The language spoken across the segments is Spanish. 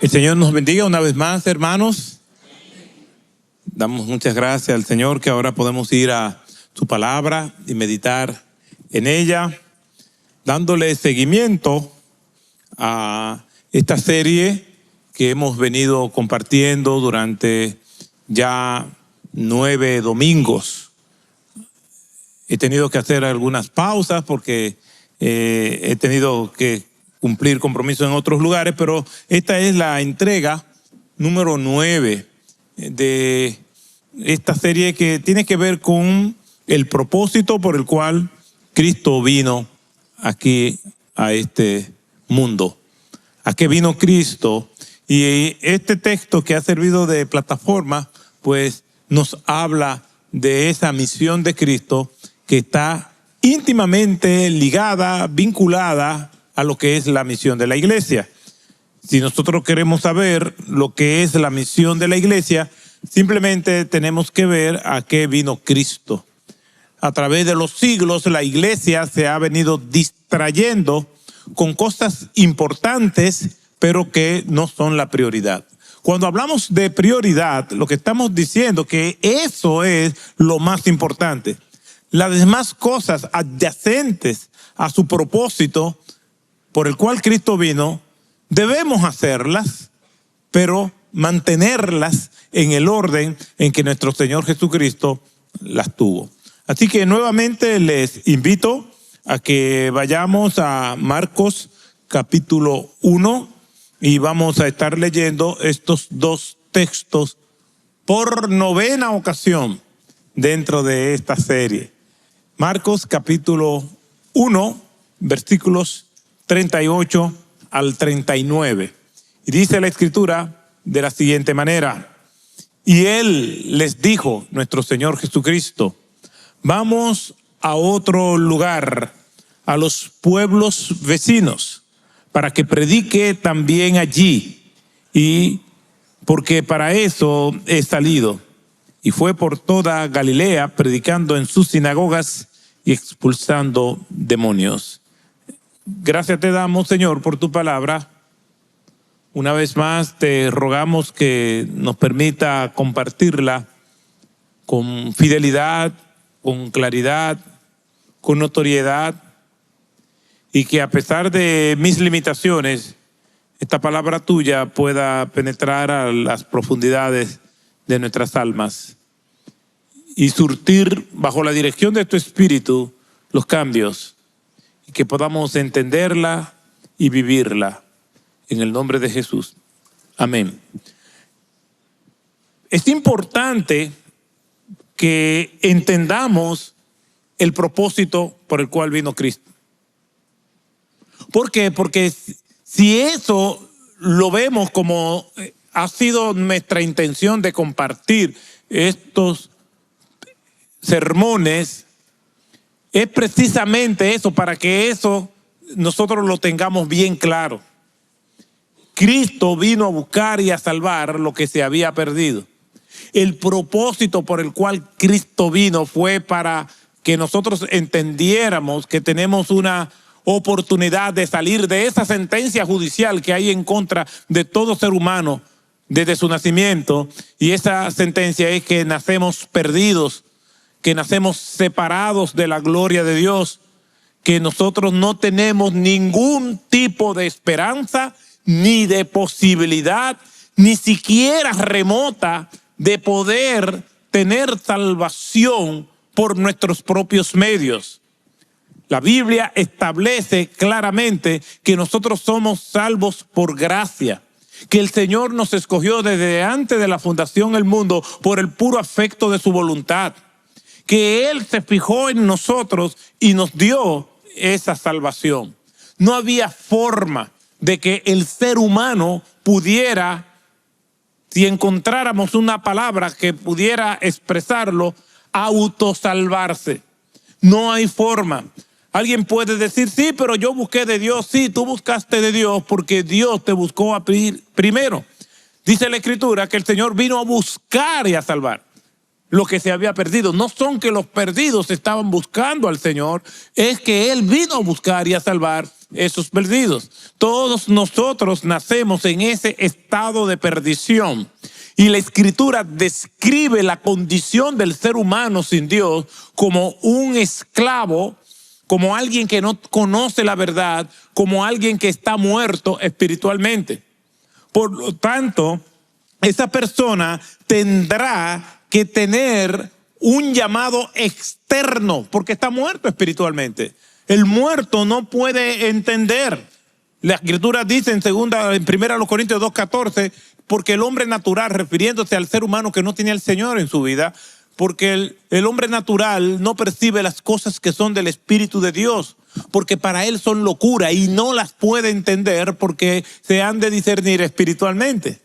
El Señor nos bendiga una vez más, hermanos. Damos muchas gracias al Señor que ahora podemos ir a su palabra y meditar en ella, dándole seguimiento a esta serie que hemos venido compartiendo durante ya 9 domingos. He tenido que hacer algunas pausas porque he tenido que cumplir compromisos en otros lugares, pero esta es la entrega número 9 de esta serie que tiene que ver con el propósito por el cual Cristo vino aquí a este mundo. ¿A qué vino Cristo? Y este texto que ha servido de plataforma, pues nos habla de esa misión de Cristo que está íntimamente ligada, vinculada a lo que es la misión de la iglesia. Si nosotros queremos saber lo que es la misión de la iglesia, simplemente tenemos que ver a qué vino Cristo. A través de los siglos, la iglesia se ha venido distrayendo con cosas importantes, pero que no son la prioridad. Cuando hablamos de prioridad, lo que estamos diciendo que eso es lo más importante. Las demás cosas adyacentes a su propósito por el cual Cristo vino, debemos hacerlas, pero mantenerlas en el orden en que nuestro Señor Jesucristo las tuvo. Así que nuevamente les invito a que vayamos a Marcos capítulo 1 y vamos a estar leyendo estos dos textos por 9ª ocasión dentro de esta serie. Marcos capítulo 1, versículos 38 al 39. Y dice la Escritura de la siguiente manera: y Él les dijo, nuestro Señor Jesucristo, vamos a otro lugar, a los pueblos vecinos, para que predique también allí, y porque para eso he salido. Y fue por toda Galilea, predicando en sus sinagogas y expulsando demonios. Gracias te damos, Señor, por tu palabra. Una vez más te rogamos que nos permita compartirla con fidelidad, con claridad, con notoriedad, y que a pesar de mis limitaciones, esta palabra tuya pueda penetrar a las profundidades de nuestras almas y surtir bajo la dirección de tu Espíritu los cambios, y que podamos entenderla y vivirla. En el nombre de Jesús. Amén. Es importante que entendamos el propósito por el cual vino Cristo. ¿Por qué? Porque si eso lo vemos como ha sido nuestra intención de compartir estos sermones, es precisamente eso, para que eso nosotros lo tengamos bien claro. Cristo vino a buscar y a salvar lo que se había perdido. El propósito por el cual Cristo vino fue para que nosotros entendiéramos que tenemos una oportunidad de salir de esa sentencia judicial que hay en contra de todo ser humano desde su nacimiento. Y esa sentencia es que nacemos perdidos, que nacemos separados de la gloria de Dios, que nosotros no tenemos ningún tipo de esperanza ni de posibilidad, ni siquiera remota, de poder tener salvación por nuestros propios medios. La Biblia establece claramente que nosotros somos salvos por gracia, que el Señor nos escogió desde antes de la fundación del mundo por el puro afecto de su voluntad, que Él se fijó en nosotros y nos dio esa salvación. No había forma de que el ser humano pudiera, si encontráramos una palabra que pudiera expresarlo, autosalvarse. No hay forma. Alguien puede decir, sí, pero yo busqué de Dios. Sí, tú buscaste de Dios porque Dios te buscó primero. Dice la Escritura que el Señor vino a buscar y a salvar. lo que se había perdido. No son que los perdidos estaban buscando al Señor, es que Él vino a buscar y a salvar esos perdidos. Todos nosotros nacemos en ese estado de perdición. Y la Escritura describe la condición del ser humano sin Dios como un esclavo, como alguien que no conoce la verdad, como alguien que está muerto espiritualmente. Por lo tanto, esa persona tendrá que tener un llamado externo, porque está muerto espiritualmente. El muerto no puede entender. La Escritura dice en 1 Corintios 2:14, porque el hombre natural, refiriéndose al ser humano que no tiene al Señor en su vida, porque el hombre natural no percibe las cosas que son del Espíritu de Dios, porque para él son locura y no las puede entender porque se han de discernir espiritualmente.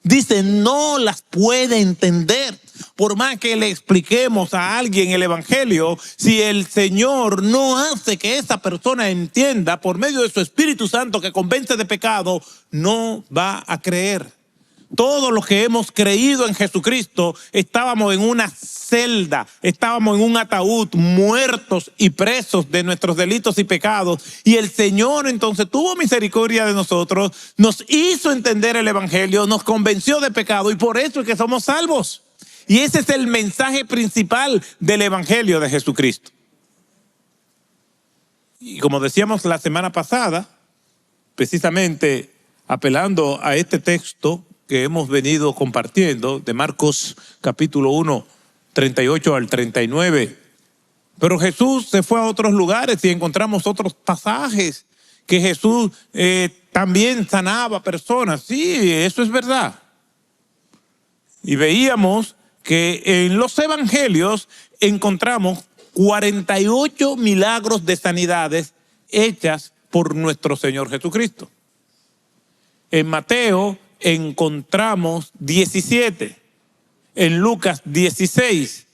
Dice, no las puede entender. Por más que le expliquemos a alguien el evangelio, si el Señor no hace que esa persona entienda por medio de su Espíritu Santo que convence de pecado, no va a creer. Todos los que hemos creído en Jesucristo estábamos en una celda, estábamos en un ataúd, muertos y presos de nuestros delitos y pecados. Y el Señor entonces tuvo misericordia de nosotros, nos hizo entender el evangelio, nos convenció de pecado y por eso es que somos salvos. Y ese es el mensaje principal del evangelio de Jesucristo. Y como decíamos la semana pasada, precisamente apelando a este texto que hemos venido compartiendo de Marcos capítulo 1, 38 al 39. Pero Jesús se fue a otros lugares y encontramos otros pasajes que Jesús también sanaba personas. Sí, eso es verdad. Y veíamos que en los evangelios encontramos 48 milagros de sanidades hechas por nuestro Señor Jesucristo. En Mateo encontramos 17, en Lucas 16,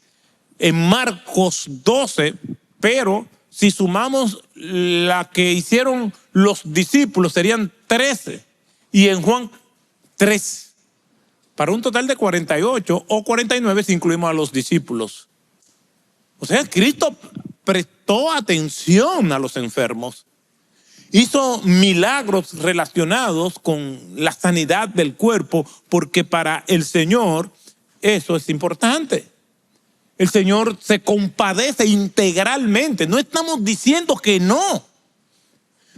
en Marcos 12, pero si sumamos la que hicieron los discípulos serían 13 y en Juan 3, para un total de 48 o 49 si incluimos a los discípulos. O sea, Cristo prestó atención a los enfermos. Hizo milagros relacionados con la sanidad del cuerpo, porque para el Señor eso es importante. El Señor se compadece integralmente. No estamos diciendo que no.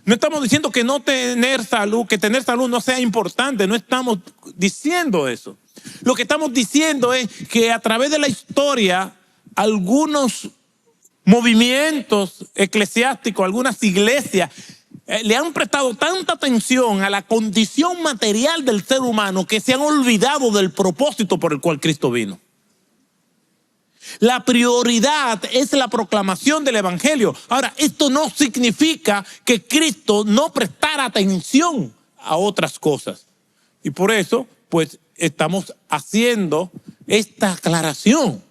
No estamos diciendo que no tener salud, que tener salud no sea importante. No estamos diciendo eso. Lo que estamos diciendo es que a través de la historia, algunos movimientos eclesiásticos, algunas iglesias, le han prestado tanta atención a la condición material del ser humano que se han olvidado del propósito por el cual Cristo vino. La prioridad es la proclamación del evangelio. Ahora, esto no significa que Cristo no prestara atención a otras cosas. Y por eso, pues, estamos haciendo esta aclaración.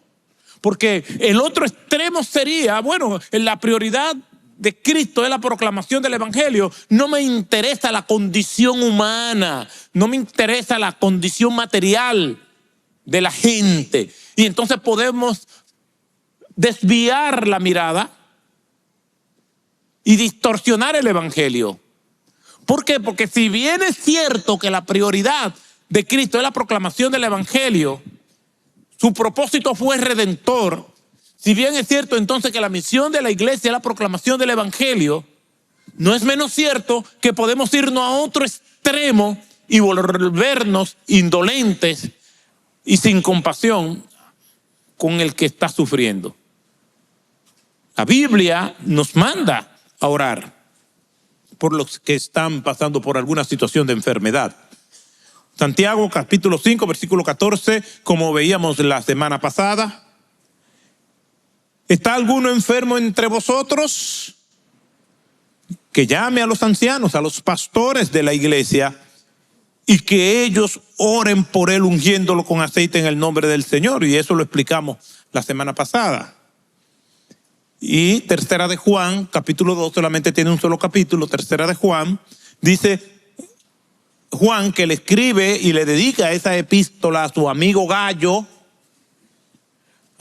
Porque el otro extremo sería, bueno, la prioridad de Cristo es la proclamación del evangelio. No me interesa la condición humana, no me interesa la condición material de la gente. Y entonces podemos desviar la mirada y distorsionar el evangelio. ¿Por qué? Porque si bien es cierto que la prioridad de Cristo es la proclamación del evangelio, su propósito fue redentor. Si bien es cierto entonces que la misión de la iglesia es la proclamación del evangelio, no es menos cierto que podemos irnos a otro extremo y volvernos indolentes y sin compasión con el que está sufriendo. La Biblia nos manda a orar por los que están pasando por alguna situación de enfermedad. Santiago capítulo 5 versículo 14, como veíamos la semana pasada. ¿Está alguno enfermo entre vosotros? Que llame a los ancianos, a los pastores de la iglesia, y que ellos oren por él ungiéndolo con aceite en el nombre del Señor. Y eso lo explicamos la semana pasada. Y tercera de Juan, capítulo 2, solamente tiene un solo capítulo. Tercera de Juan, dice Juan que le escribe y le dedica esa epístola a su amigo Gallo,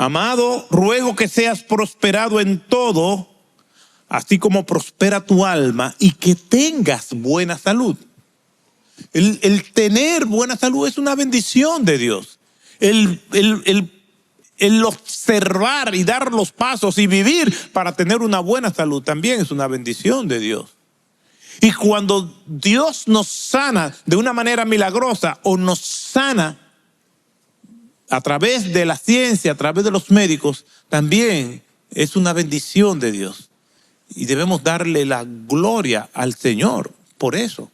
Amado, ruego que seas prosperado en todo, así como prospera tu alma, y que tengas buena salud. El tener buena salud es una bendición de Dios. El observar y dar los pasos y vivir para tener una buena salud también es una bendición de Dios. Y cuando Dios nos sana de una manera milagrosa o nos sana a través de la ciencia, a través de los médicos, también es una bendición de Dios. Y debemos darle la gloria al Señor por eso.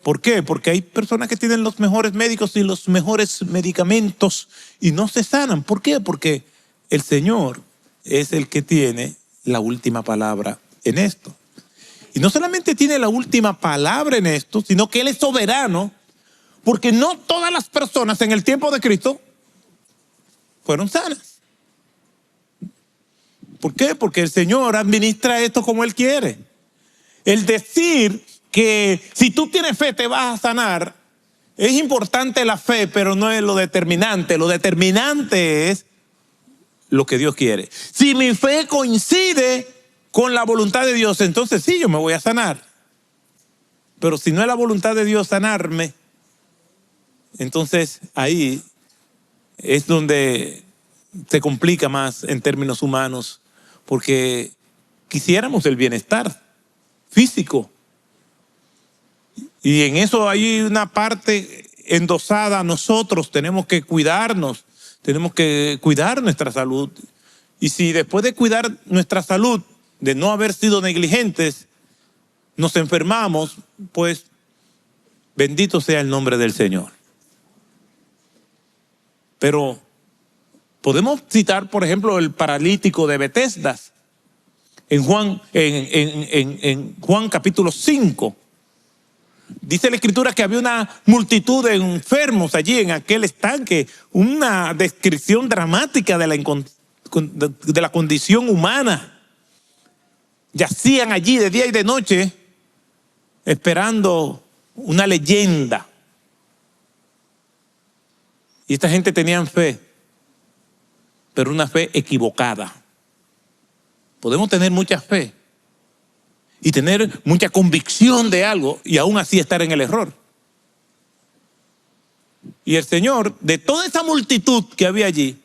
¿Por qué? Porque hay personas que tienen los mejores médicos y los mejores medicamentos y no se sanan. ¿Por qué? Porque el Señor es el que tiene la última palabra en esto. Y no solamente tiene la última palabra en esto, sino que Él es soberano, porque no todas las personas en el tiempo de Cristo fueron sanas. ¿Por qué? Porque el Señor administra esto como Él quiere. El decir que si tú tienes fe te vas a sanar, es importante la fe, pero no es lo determinante. Lo determinante es lo que Dios quiere. Si mi fe coincide con la voluntad de Dios, entonces sí, yo me voy a sanar. Pero si no es la voluntad de Dios sanarme, entonces ahí es donde se complica más en términos humanos, porque quisiéramos el bienestar físico. Y en eso hay una parte endosada. Nosotros tenemos que cuidarnos, tenemos que cuidar nuestra salud. Y si después de cuidar nuestra salud, de no haber sido negligentes, nos enfermamos, pues bendito sea el nombre del Señor. Pero podemos citar, por ejemplo, el paralítico de Betesda en Juan capítulo 5. Dice la Escritura que había una multitud de enfermos allí en aquel estanque, una descripción dramática de la condición humana. Yacían allí de día y de noche esperando una leyenda. Y esta gente tenía fe, pero una fe equivocada. Podemos tener mucha fe y tener mucha convicción de algo y aún así estar en el error. Y el Señor, de toda esa multitud que había allí,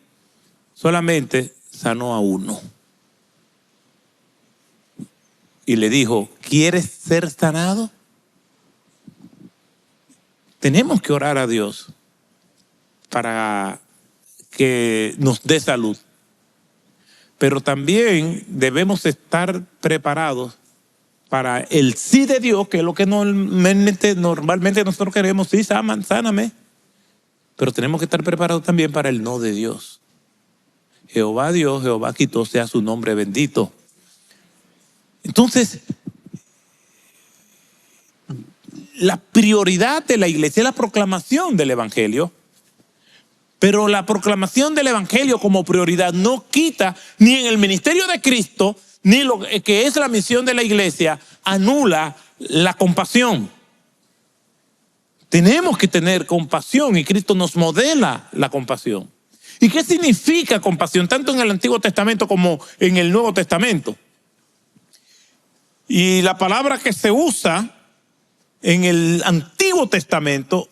solamente sanó a uno. Y le dijo, ¿quieres ser sanado? Tenemos que orar a Dios para que nos dé salud. Pero también debemos estar preparados para el sí de Dios, que es lo que normalmente nosotros queremos. Sí, sáname. Pero tenemos que estar preparados también para el no de Dios. Jehová Dios, Jehová quitó, sea su nombre bendito. Entonces, la prioridad de la iglesia es la proclamación del evangelio. Pero la proclamación del evangelio como prioridad no quita, ni en el ministerio de Cristo, ni lo que es la misión de la iglesia, anula la compasión. Tenemos que tener compasión y Cristo nos modela la compasión. ¿Y qué significa compasión? Tanto en el Antiguo Testamento como en el Nuevo Testamento. Y la palabra que se usa en el Antiguo Testamento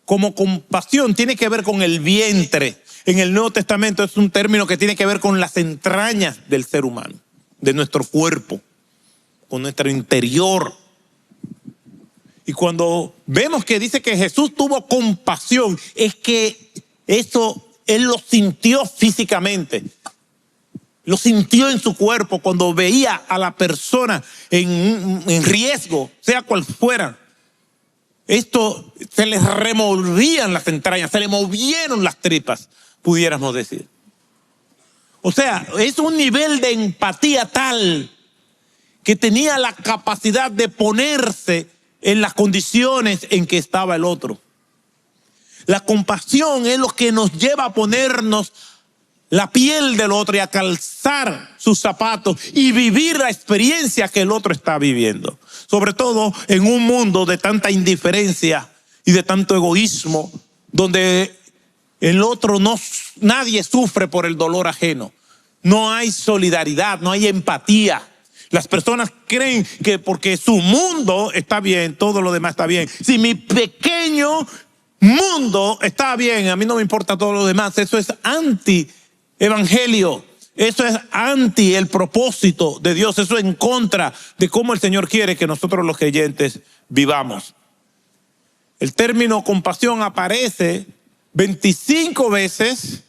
como compasión tiene que ver con el vientre. En el Nuevo Testamento es un término que tiene que ver con las entrañas del ser humano, de nuestro cuerpo, con nuestro interior. Y cuando vemos que dice que Jesús tuvo compasión, es que eso Él lo sintió físicamente. Lo sintió en su cuerpo cuando veía a la persona en riesgo, sea cual fuera. Esto se les removían las entrañas, se le movieron las tripas, pudiéramos decir. O sea, es un nivel de empatía tal que tenía la capacidad de ponerse en las condiciones en que estaba el otro. La compasión es lo que nos lleva a ponernos la piel del otro y a calzar sus zapatos y vivir la experiencia que el otro está viviendo. Sobre todo en un mundo de tanta indiferencia y de tanto egoísmo, donde El otro no, nadie sufre por el dolor ajeno. No hay solidaridad, no hay empatía. Las personas creen que porque su mundo está bien, todo lo demás está bien. Si mi pequeño mundo está bien, a mí no me importa todo lo demás. Eso es anti-evangelio. Eso es anti el propósito de Dios. Eso es en contra de cómo el Señor quiere que nosotros los creyentes vivamos. El término compasión aparece 25 veces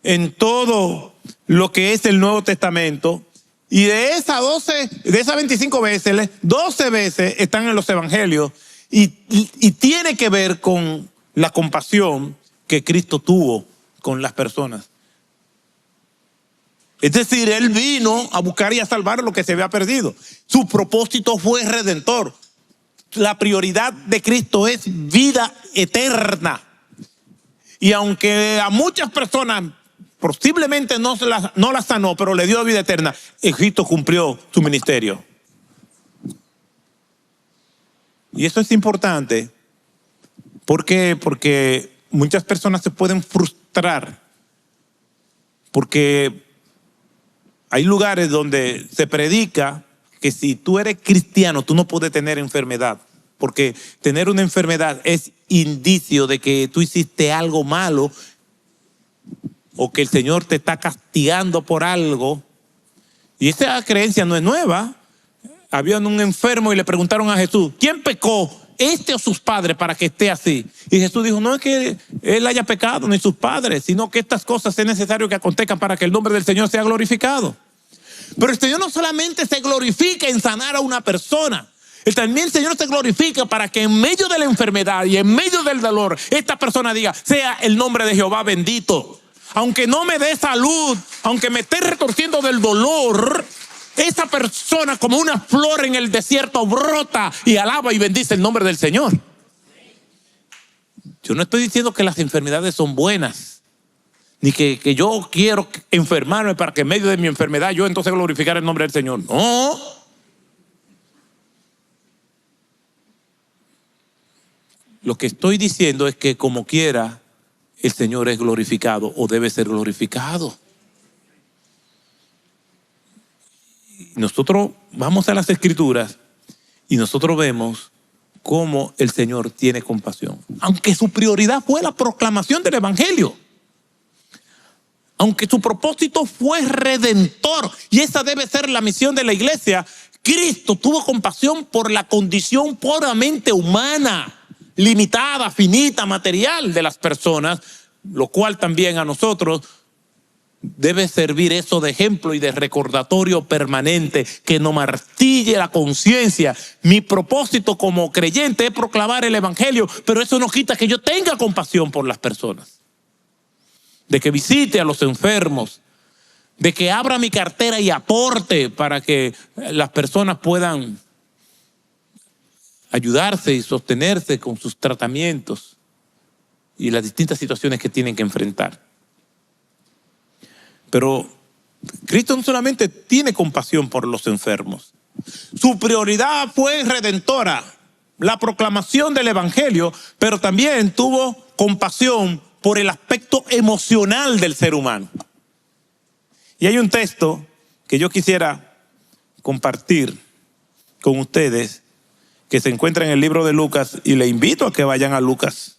en todo lo que es el Nuevo Testamento. Y de esas 25 veces, 12 veces están en los evangelios y tiene que ver con la compasión que Cristo tuvo con las personas. Es decir, Él vino a buscar y a salvar lo que se había perdido. Su propósito fue redentor. La prioridad de Cristo es vida eterna. Y aunque a muchas personas posiblemente no la sanó, pero le dio vida eterna, Cristo cumplió su ministerio. Y eso es importante. ¿Por qué? Porque muchas personas se pueden frustrar. Porque hay lugares donde se predica que si tú eres cristiano, tú no puedes tener enfermedad. Porque tener una enfermedad es indicio de que tú hiciste algo malo o que el Señor te está castigando por algo. Y esa creencia no es nueva. Había un enfermo y le preguntaron a Jesús, ¿quién pecó, este o sus padres, para que esté así? Y Jesús dijo, no es que él haya pecado ni sus padres, sino que estas cosas es necesario que acontezcan para que el nombre del Señor sea glorificado. Pero el Señor no solamente se glorifica en sanar a una persona, también el Señor se glorifica para que en medio de la enfermedad y en medio del dolor, esta persona diga, sea el nombre de Jehová bendito. Aunque no me dé salud, aunque me esté retorciendo del dolor, esa persona como una flor en el desierto brota y alaba y bendice el nombre del Señor. Yo no estoy diciendo que las enfermedades son buenas, ni que yo quiero enfermarme para que en medio de mi enfermedad yo entonces glorificar el nombre del Señor. No. Lo que estoy diciendo es que como quiera, el Señor es glorificado o debe ser glorificado. Nosotros vamos a las Escrituras y nosotros vemos cómo el Señor tiene compasión. Aunque su prioridad fue la proclamación del Evangelio. Aunque su propósito fue redentor. Y esa debe ser la misión de la iglesia. Cristo tuvo compasión por la condición puramente humana, limitada, finita, material de las personas, lo cual también a nosotros debe servir eso de ejemplo y de recordatorio permanente que nos martille la conciencia. Mi propósito como creyente es proclamar el Evangelio, pero eso no quita que yo tenga compasión por las personas, de que visite a los enfermos, de que abra mi cartera y aporte para que las personas puedan ayudarse y sostenerse con sus tratamientos y las distintas situaciones que tienen que enfrentar. Pero Cristo no solamente tiene compasión por los enfermos, su prioridad fue redentora, la proclamación del Evangelio, pero también tuvo compasión por el aspecto emocional del ser humano. Y hay un texto que yo quisiera compartir con ustedes que se encuentra en el libro de Lucas, y le invito a que vayan a Lucas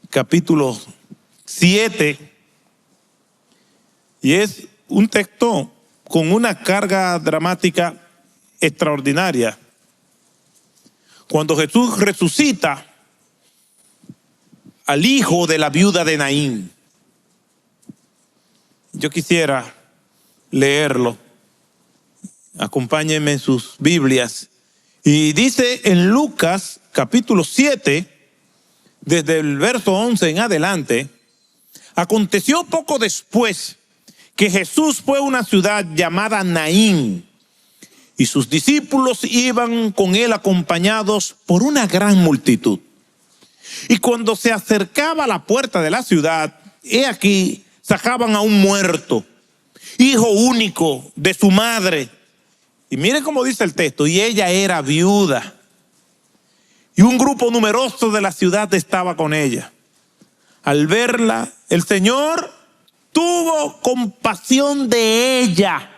capítulo 7, y es un texto con una carga dramática extraordinaria. Cuando Jesús resucita al hijo de la viuda de Naín. Yo quisiera leerlo. Acompáñenme en sus Biblias. Y dice en Lucas capítulo 7, desde el verso 11 en adelante, aconteció poco después que Jesús fue a una ciudad llamada Naín, y sus discípulos iban con él acompañados por una gran multitud. Y cuando se acercaba a la puerta de la ciudad, he aquí, sacaban a un muerto, hijo único de su madre. Y miren cómo dice el texto, y ella era viuda. Y un grupo numeroso de la ciudad estaba con ella. Al verla, el Señor tuvo compasión de ella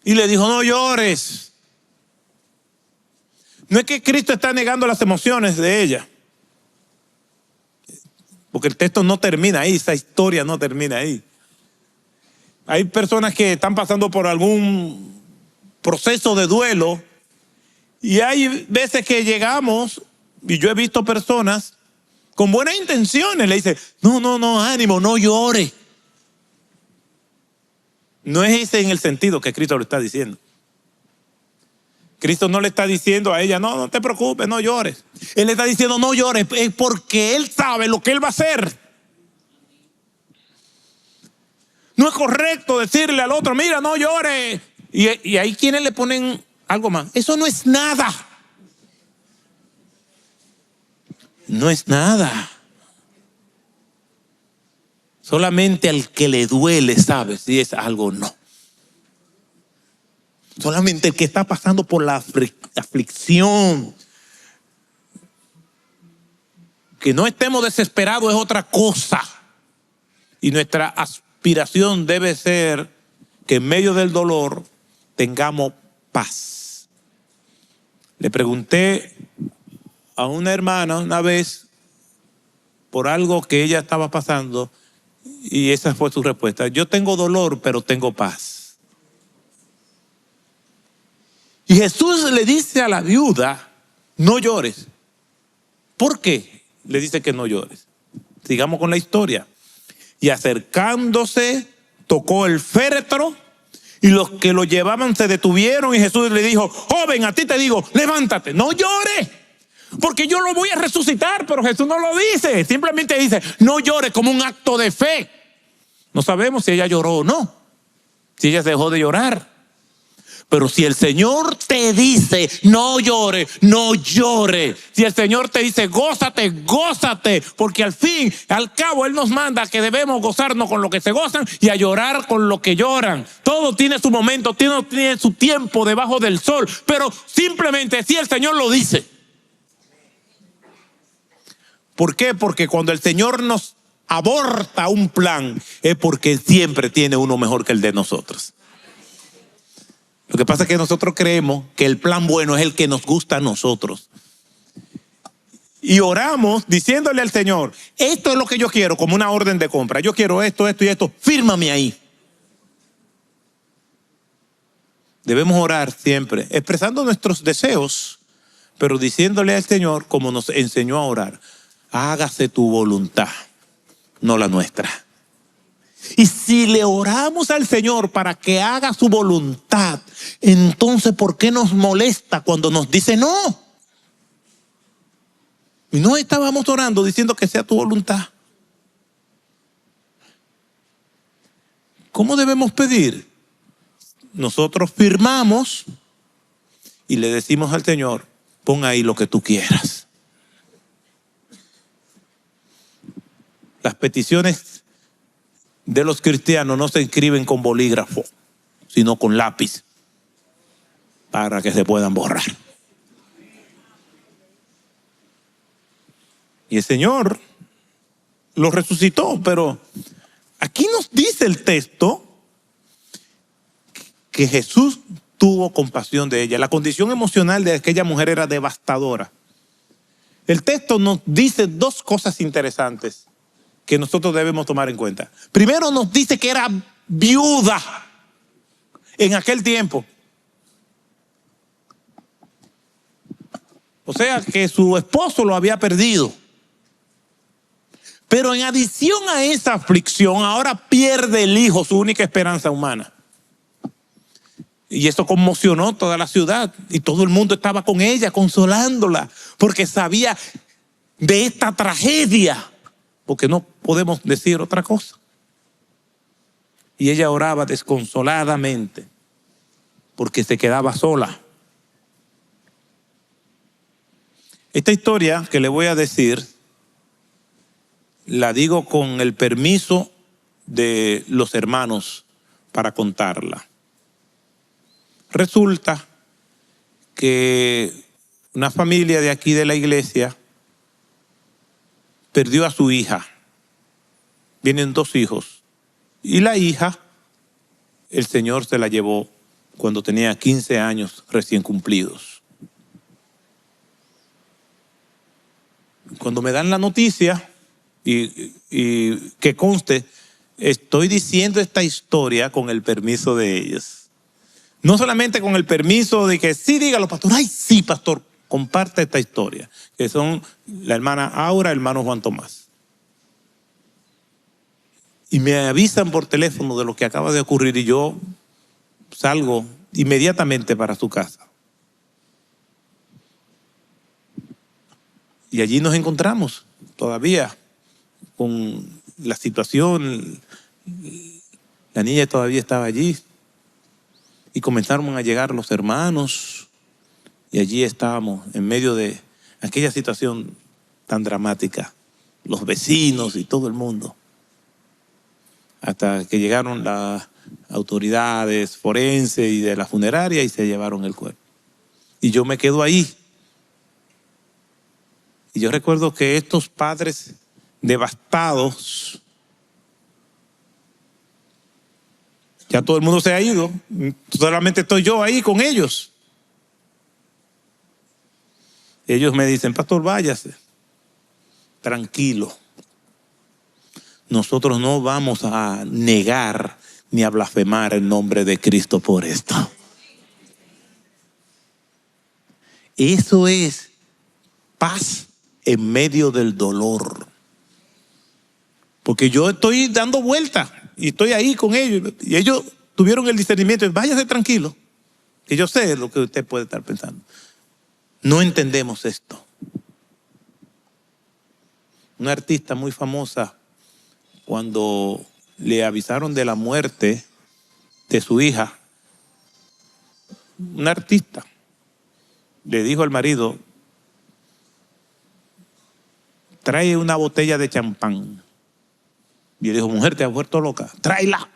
y le dijo: no llores. No es que Cristo está negando las emociones de ella, porque el texto no termina ahí, esa historia no termina ahí. Hay personas que están pasando por algún proceso de duelo y hay veces que llegamos, y yo he visto personas con buenas intenciones, le dicen: no, ánimo, no llore. No es ese en el sentido que Cristo lo está diciendo. Cristo no le está diciendo a ella: no te preocupes, no llores. Él le está diciendo: no llores, es porque Él sabe lo que Él va a hacer. No es correcto decirle al otro: mira, no llores. Y hay quienes le ponen algo más: eso no es nada. No es nada. Solamente al que le duele sabe si es algo o no. Solamente el que está pasando por la aflicción. Que no estemos desesperados es otra cosa. Y nuestra aspiración debe ser que en medio del dolor tengamos paz. Le pregunté a una hermana una vez por algo que ella estaba pasando y esa fue su respuesta: yo tengo dolor, pero tengo paz. Y Jesús le dice a la viuda: no llores. ¿Por qué le dice que no llores? Sigamos con la historia. Y acercándose, tocó el féretro, y los que lo llevaban se detuvieron, y Jesús le dijo: joven, a ti te digo, levántate, no llores, porque yo lo voy a resucitar. Pero Jesús no lo dice, simplemente dice: no llores, como un acto de fe. No sabemos si ella lloró o no, si ella dejó de llorar. Pero si el Señor te dice: no llores, no llores. Si el Señor te dice: gózate, gózate. Porque al fin, al cabo, Él nos manda que debemos gozarnos con lo que se gozan y a llorar con lo que lloran. Todo tiene su momento, tiene su tiempo debajo del sol. Pero simplemente si el Señor lo dice. ¿Por qué? Porque cuando el Señor nos aborta un plan, es porque siempre tiene uno mejor que el de nosotros. Lo que pasa es que nosotros creemos que el plan bueno es el que nos gusta a nosotros. Y oramos diciéndole al Señor: esto es lo que yo quiero, como una orden de compra. Yo quiero esto, esto y esto. Fírmame ahí. Debemos orar siempre, expresando nuestros deseos, pero diciéndole al Señor, como nos enseñó a orar: hágase tu voluntad, no la nuestra. Y si le oramos al Señor para que haga su voluntad, entonces ¿por qué nos molesta cuando nos dice no? Y no estábamos orando diciendo que sea tu voluntad. ¿Cómo debemos pedir? Nosotros firmamos y le decimos al Señor: pon ahí lo que tú quieras. Las peticiones de los cristianos no se escriben con bolígrafo, sino con lápiz, para que se puedan borrar. Y el Señor lo resucitó, pero aquí nos dice el texto que Jesús tuvo compasión de ella. La condición emocional de aquella mujer era devastadora. El texto nos dice dos cosas interesantes que nosotros debemos tomar en cuenta. Primero, nos dice que era viuda en aquel tiempo. O sea, que su esposo lo había perdido. Pero en adición a esa aflicción, ahora pierde el hijo, su única esperanza humana. Y eso conmocionó toda la ciudad. Y todo el mundo estaba con ella, consolándola, porque sabía de esta tragedia. Porque no podemos decir otra cosa. Y ella oraba desconsoladamente, porque se quedaba sola. Esta historia que le voy a decir, la digo con el permiso de los hermanos para contarla. Resulta que una familia de aquí de la iglesia perdió a su hija. Vienen 2 hijos. Y la hija, el Señor se la llevó cuando tenía 15 años recién cumplidos. Cuando me dan la noticia, y que conste, estoy diciendo esta historia con el permiso de ellos. No solamente con el permiso de que sí, dígalo, pastor. Ay, sí, pastor, comparte esta historia. Que son la hermana Aura, el hermano Juan Tomás. Y me avisan por teléfono de lo que acaba de ocurrir y yo salgo inmediatamente para su casa. Y allí nos encontramos todavía con la situación. La niña todavía estaba allí. Y comenzaron a llegar los hermanos. Y allí estábamos en medio de aquella situación tan dramática. Los vecinos y todo el mundo. Hasta que llegaron las autoridades forenses y de la funeraria y se llevaron el cuerpo. Y yo me quedo ahí. Y yo recuerdo que estos padres devastados, ya todo el mundo se ha ido, solamente estoy yo ahí con ellos. Ellos me dicen, pastor, váyase, tranquilo. Nosotros no vamos a negar ni a blasfemar el nombre de Cristo por esto. Eso es paz en medio del dolor. Porque yo estoy dando vuelta y estoy ahí con ellos. Y ellos tuvieron el discernimiento. Váyase tranquilo, que yo sé lo que usted puede estar pensando. No entendemos esto. Una artista muy famosa, cuando le avisaron de la muerte de su hija, una artista le dijo al marido, trae una botella de champán. Y él dijo, mujer, te has vuelto loca, tráela.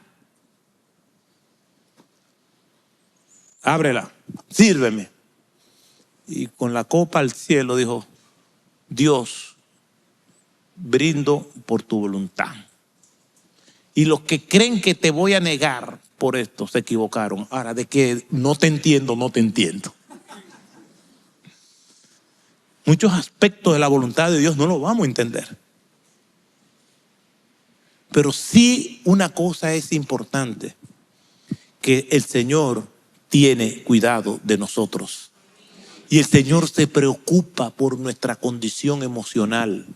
Ábrela, sírveme. Y con la copa al cielo dijo, Dios, brindo por tu voluntad. Y los que creen que te voy a negar por esto se equivocaron. Ahora, de que no te entiendo, no te entiendo. Muchos aspectos de la voluntad de Dios no lo vamos a entender. Pero sí una cosa es importante, que el Señor tiene cuidado de nosotros. Y el Señor se preocupa por nuestra condición emocional.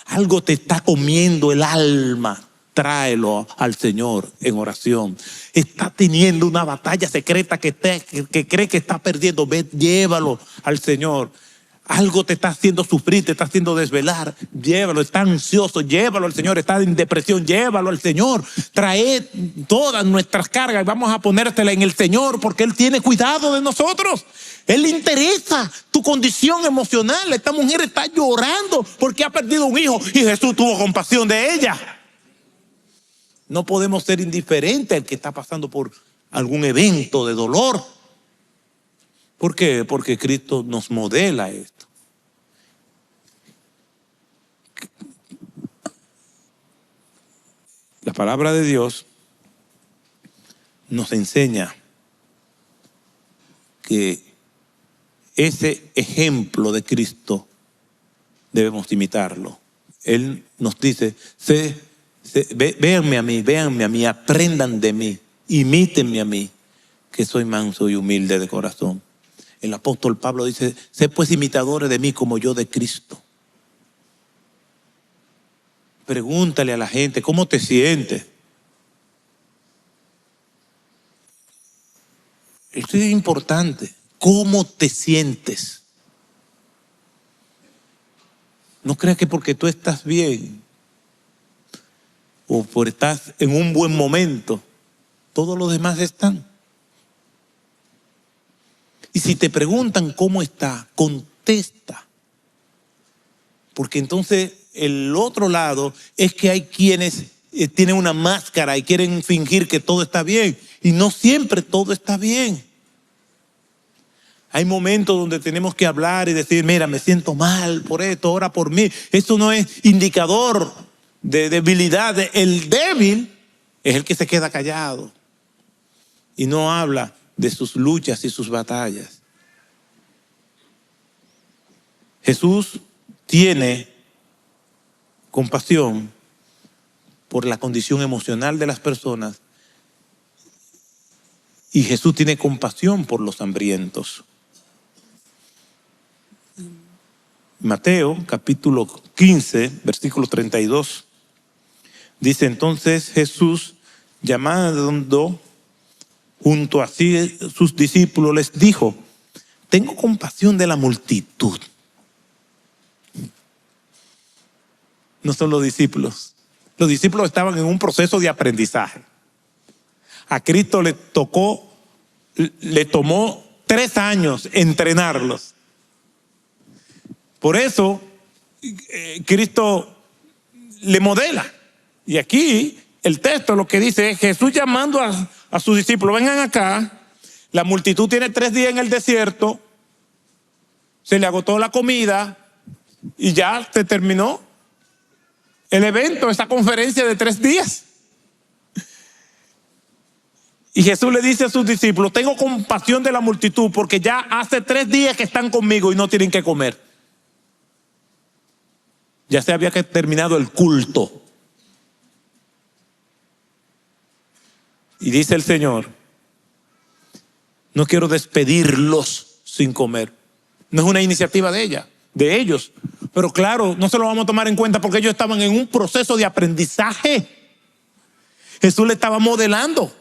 Algo te está comiendo el alma. Tráelo al Señor en oración. Está teniendo una batalla secreta que cree que está perdiendo. Ve, llévalo al Señor. Algo te está haciendo sufrir, te está haciendo desvelar. Llévalo, está ansioso, llévalo al Señor. Está en depresión, llévalo al Señor. Trae todas nuestras cargas y vamos a ponértela en el Señor, porque Él tiene cuidado de nosotros. Él le interesa tu condición emocional. Esta mujer está llorando porque ha perdido un hijo y Jesús tuvo compasión de ella. No podemos ser indiferentes al que está pasando por algún evento de dolor. ¿Por qué? Porque Cristo nos modela esto. La palabra de Dios nos enseña que ese ejemplo de Cristo debemos imitarlo. Él nos dice, véanme a mí, aprendan de mí, imítenme a mí, que soy manso y humilde de corazón. El apóstol Pablo dice, sé pues imitadores de mí como yo de Cristo. Pregúntale a la gente, ¿cómo te sientes? Esto es importante. ¿Cómo te sientes? No creas que porque tú estás bien o porque estás en un buen momento, todos los demás están. Y si te preguntan cómo está, contesta. Porque entonces el otro lado es que hay quienes tienen una máscara y quieren fingir que todo está bien. Y no siempre todo está bien. Hay momentos donde tenemos que hablar y decir, mira, me siento mal por esto, ora por mí. Esto no es indicador de debilidad. El débil es el que se queda callado y no habla de sus luchas y sus batallas. Jesús tiene compasión por la condición emocional de las personas y Jesús tiene compasión por los hambrientos. Mateo capítulo 15, versículo 32, dice: entonces Jesús, llamando junto a sí sus discípulos, les dijo: tengo compasión de la multitud. No son los discípulos. Los discípulos estaban en un proceso de aprendizaje. A Cristo le tomó 3 años entrenarlos. Por eso Cristo le modela. Y aquí el texto lo que dice es Jesús llamando a sus discípulos: vengan acá. La multitud tiene 3 días en el desierto. Se le agotó la comida y ya se terminó el evento, esa conferencia de 3 días. Y Jesús le dice a sus discípulos: tengo compasión de la multitud porque ya hace 3 días que están conmigo y no tienen que comer. Ya se había terminado el culto. Y dice el Señor: no quiero despedirlos sin comer. No es una iniciativa de ellos. Pero claro, no se lo vamos a tomar en cuenta porque ellos estaban en un proceso de aprendizaje. Jesús le estaba modelando.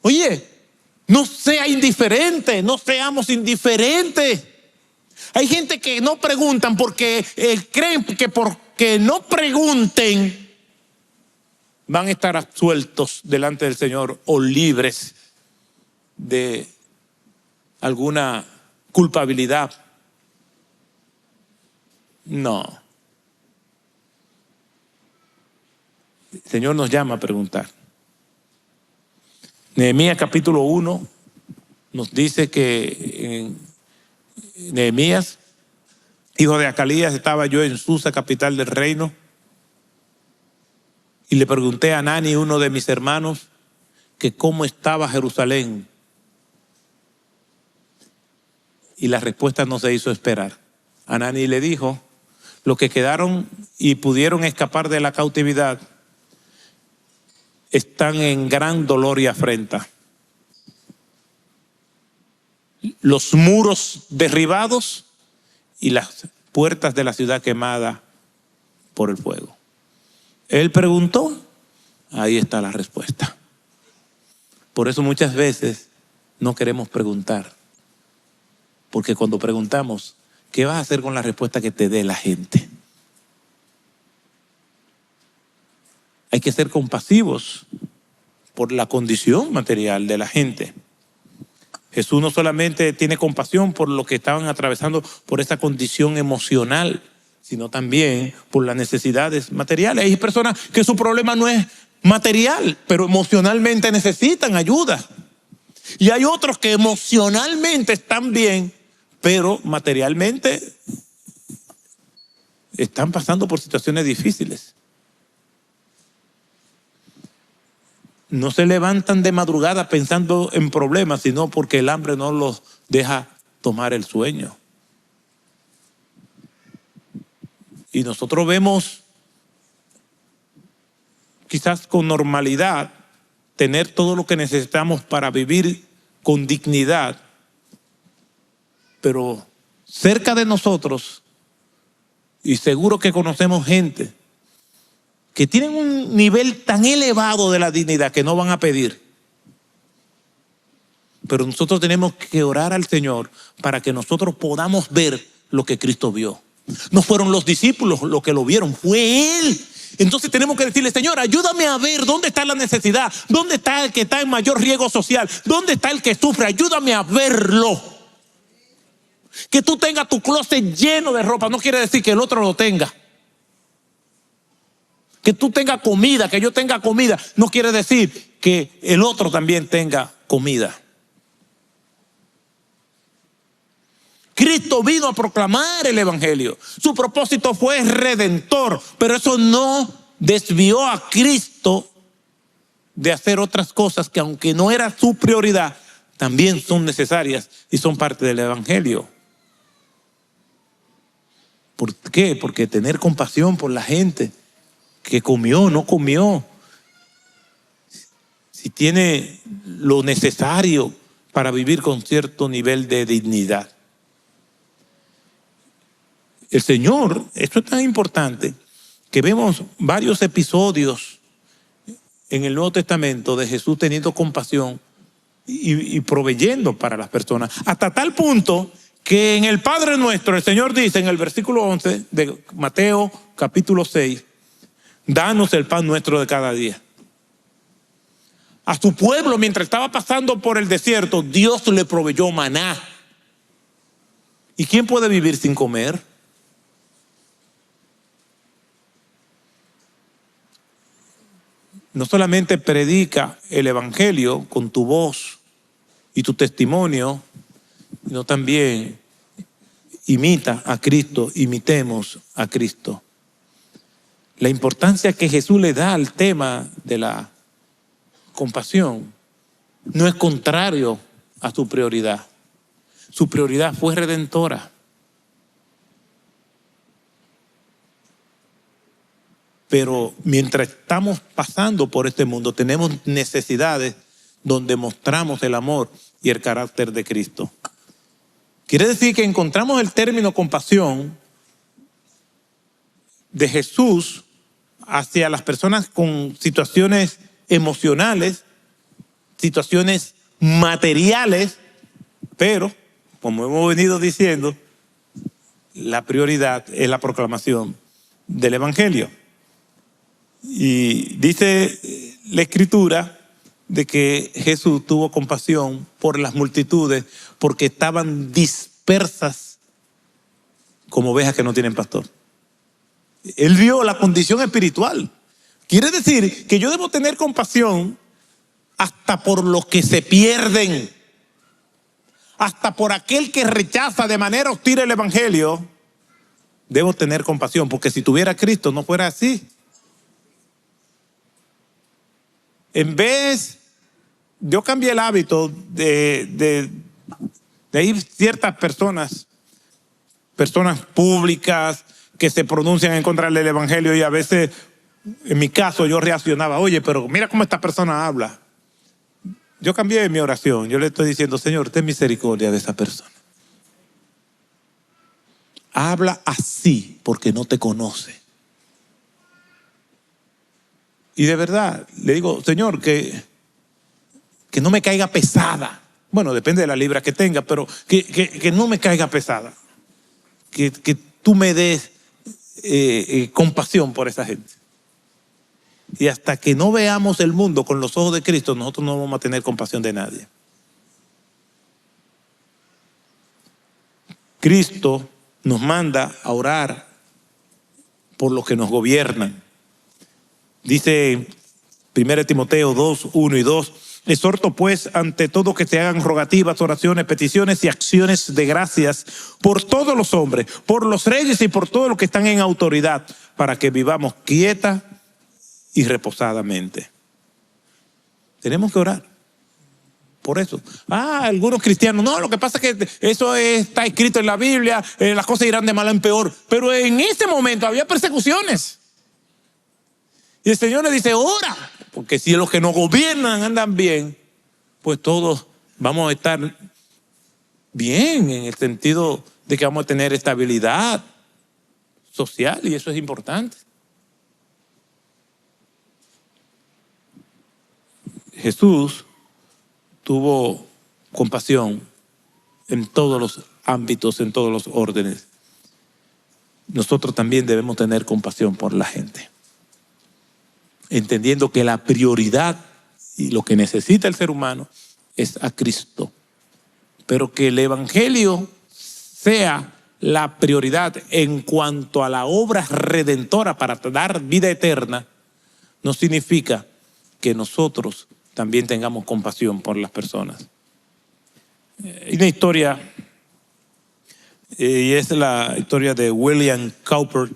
Oye, no sea indiferente, no seamos indiferentes. Hay gente que no preguntan porque creen que porque no pregunten van a estar absueltos delante del Señor o libres de alguna culpabilidad. No. El Señor nos llama a preguntar. Nehemías capítulo 1 nos dice que Nehemías, hijo de Acalías, estaba yo en Susa, capital del reino, y le pregunté a Hanani, uno de mis hermanos, que cómo estaba Jerusalén. Y la respuesta no se hizo esperar. Hanani le dijo: los que quedaron y pudieron escapar de la cautividad están en gran dolor y afrenta. Los muros derribados y las puertas de la ciudad quemada por el fuego. Él preguntó, ahí está la respuesta. Por eso muchas veces no queremos preguntar. Porque cuando preguntamos, ¿qué vas a hacer con la respuesta que te dé la gente? Hay que ser compasivos por la condición material de la gente. Jesús no solamente tiene compasión por lo que estaban atravesando por esa condición emocional, sino también por las necesidades materiales. Hay personas que su problema no es material, pero emocionalmente necesitan ayuda. Y hay otros que emocionalmente están bien, pero materialmente están pasando por situaciones difíciles. No se levantan de madrugada pensando en problemas, sino porque el hambre no los deja tomar el sueño. Y nosotros vemos, quizás con normalidad, tener todo lo que necesitamos para vivir con dignidad. Pero cerca de nosotros, y seguro que conocemos gente que tienen un nivel tan elevado de la dignidad que no van a pedir. Pero nosotros tenemos que orar al Señor para que nosotros podamos ver lo que Cristo vio. No fueron los discípulos los que lo vieron, fue Él. Entonces tenemos que decirle: Señor, ayúdame a ver dónde está la necesidad, dónde está el que está en mayor riesgo social, dónde está el que sufre, ayúdame a verlo. Que tú tengas tu closet lleno de ropa no quiere decir que el otro lo tenga. Que tú tengas comida, que yo tenga comida, no quiere decir que el otro también tenga comida. Cristo vino a proclamar el evangelio. Su propósito fue redentor, pero eso no desvió a Cristo de hacer otras cosas que, aunque no era su prioridad, también son necesarias y son parte del evangelio. ¿Por qué? Porque tener compasión por la gente que comió, no comió, si tiene lo necesario para vivir con cierto nivel de dignidad. El Señor, esto es tan importante, que vemos varios episodios en el Nuevo Testamento de Jesús teniendo compasión y proveyendo para las personas. Hasta tal punto que en el Padre Nuestro, el Señor dice en el versículo 11 de Mateo capítulo 6, danos el pan nuestro de cada día. A su pueblo, mientras estaba pasando por el desierto, Dios le proveyó maná. ¿Y quién puede vivir sin comer? No solamente predica el evangelio con tu voz y tu testimonio, sino también imita a Cristo, imitemos a Cristo. La importancia que Jesús le da al tema de la compasión no es contrario a su prioridad. Su prioridad fue redentora. Pero mientras estamos pasando por este mundo, tenemos necesidades donde mostramos el amor y el carácter de Cristo. Quiere decir que encontramos el término compasión de Jesús hacia las personas con situaciones emocionales, situaciones materiales, pero, como hemos venido diciendo, la prioridad es la proclamación del evangelio. Y dice la Escritura de que Jesús tuvo compasión por las multitudes porque estaban dispersas como ovejas que no tienen pastor. Él vio la condición espiritual. Quiere decir que yo debo tener compasión hasta por los que se pierden, hasta por aquel que rechaza de manera hostil el evangelio. Debo tener compasión, porque si tuviera a Cristo no fuera así. En vez, yo cambié el hábito de ir ciertas personas públicas que se pronuncian en contra del evangelio, y a veces, en mi caso, yo reaccionaba, oye, pero mira cómo esta persona habla. Yo cambié mi oración, yo le estoy diciendo, Señor, ten misericordia de esa persona. Habla así porque no te conoce. Y de verdad, le digo, Señor, que no me caiga pesada. Bueno, depende de la libra que tenga, pero que no me caiga pesada. Que tú me des compasión por esa gente. Y hasta que no veamos el mundo con los ojos de Cristo, nosotros no vamos a tener compasión de nadie. Cristo nos manda a orar por los que nos gobiernan. Dice 1 Timoteo 2, 1 y 2, exhorto pues ante todo que se hagan rogativas, oraciones, peticiones y acciones de gracias por todos los hombres, por los reyes y por todos los que están en autoridad, para que vivamos quieta y reposadamente. Tenemos que orar por eso. Algunos cristianos, no, lo que pasa es que eso está escrito en la Biblia, las cosas irán de mal en peor. Pero en ese momento había persecuciones. Y el Señor le dice, ora, porque si los que nos gobiernan andan bien, pues todos vamos a estar bien, en el sentido de que vamos a tener estabilidad social, y eso es importante. Jesús tuvo compasión en todos los ámbitos, en todos los órdenes. Nosotros también debemos tener compasión por la gente, entendiendo que la prioridad y lo que necesita el ser humano es a Cristo, pero que el evangelio sea la prioridad en cuanto a la obra redentora para dar vida eterna, no significa que nosotros también tengamos compasión por las personas. Hay una historia Y es la historia de William Cowper,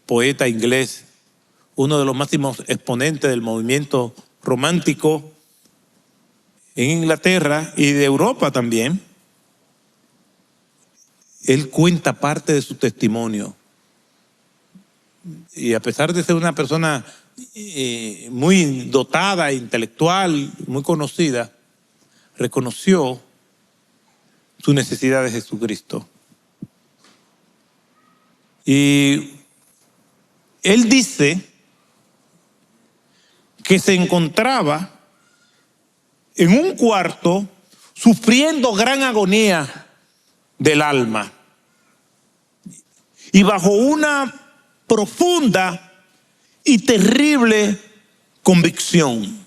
poeta inglés, uno de los máximos exponentes del movimiento romántico en Inglaterra y de Europa también. Él cuenta parte de su testimonio. Y a pesar de ser una persona muy dotada, intelectual, muy conocida, reconoció su necesidad de Jesucristo. Y él dice que se encontraba en un cuarto sufriendo gran agonía del alma y bajo una profunda y terrible convicción.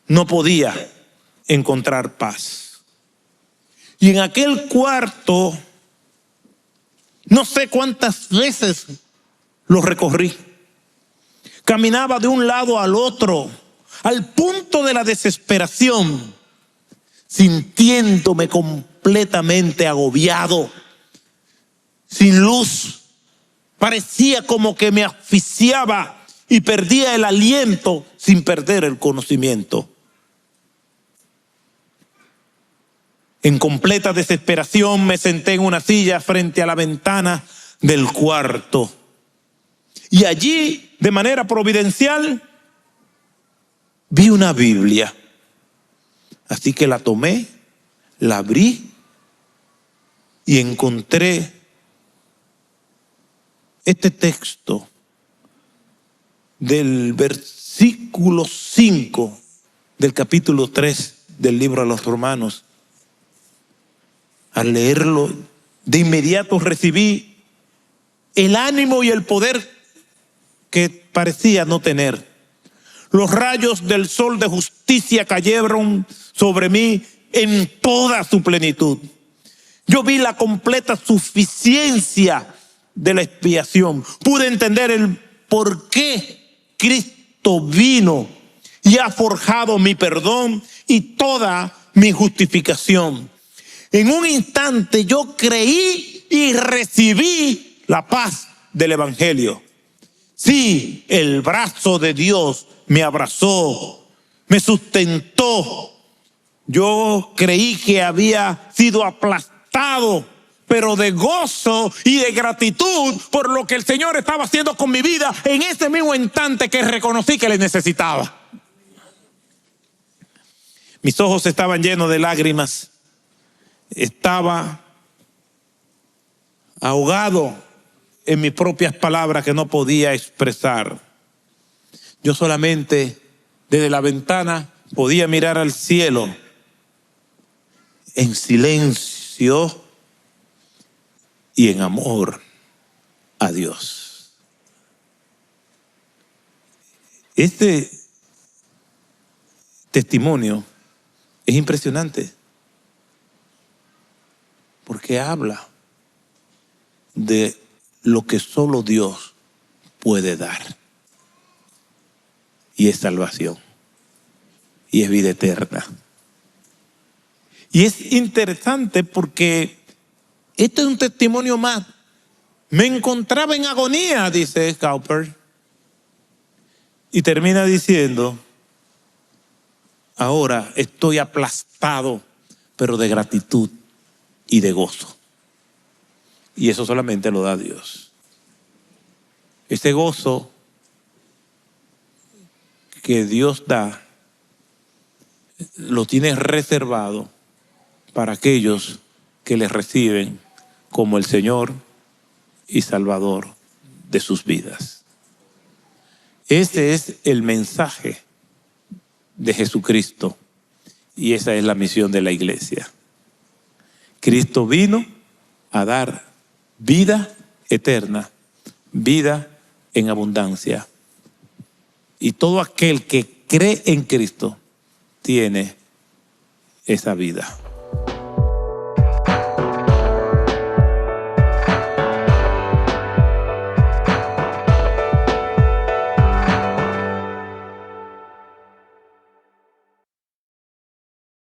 No podía encontrar paz. Y en aquel cuarto, no sé cuántas veces lo recorrí. Caminaba de un lado al otro, al punto de la desesperación, sintiéndome completamente agobiado, sin luz. Parecía como que me asfixiaba y perdía el aliento sin perder el conocimiento. En completa desesperación me senté en una silla frente a la ventana del cuarto. Y allí, de manera providencial, vi una Biblia. Así que la tomé, la abrí y encontré este texto del versículo 5 del capítulo 3 del libro a los Romanos. Al leerlo, de inmediato recibí el ánimo y el poder que parecía no tener. Los rayos del sol de justicia cayeron sobre mí en toda su plenitud. Yo vi la completa suficiencia de la expiación. Pude entender el por qué Cristo vino y ha forjado mi perdón y toda mi justificación. En un instante yo creí y recibí la paz del Evangelio. Sí, el brazo de Dios me abrazó, me sustentó. Yo creí que había sido aplastado, pero de gozo y de gratitud por lo que el Señor estaba haciendo con mi vida en ese mismo instante que reconocí que le necesitaba. Mis ojos estaban llenos de lágrimas. Estaba ahogado en mis propias palabras que no podía expresar. Yo solamente desde la ventana podía mirar al cielo en silencio y en amor a Dios. Este testimonio es impresionante porque habla de lo que solo Dios puede dar. Y es salvación. Y es vida eterna. Y es interesante porque este es un testimonio más. Me encontraba en agonía, dice Cowper. Y termina diciendo, ahora estoy aplastado, pero de gratitud y de gozo. Y eso solamente lo da Dios. Ese gozo que Dios da, lo tiene reservado para aquellos que le reciben como el Señor y Salvador de sus vidas. Ese es el mensaje de Jesucristo y esa es la misión de la iglesia. Cristo vino a dar vida eterna, vida en abundancia. Y todo aquel que cree en Cristo tiene esa vida.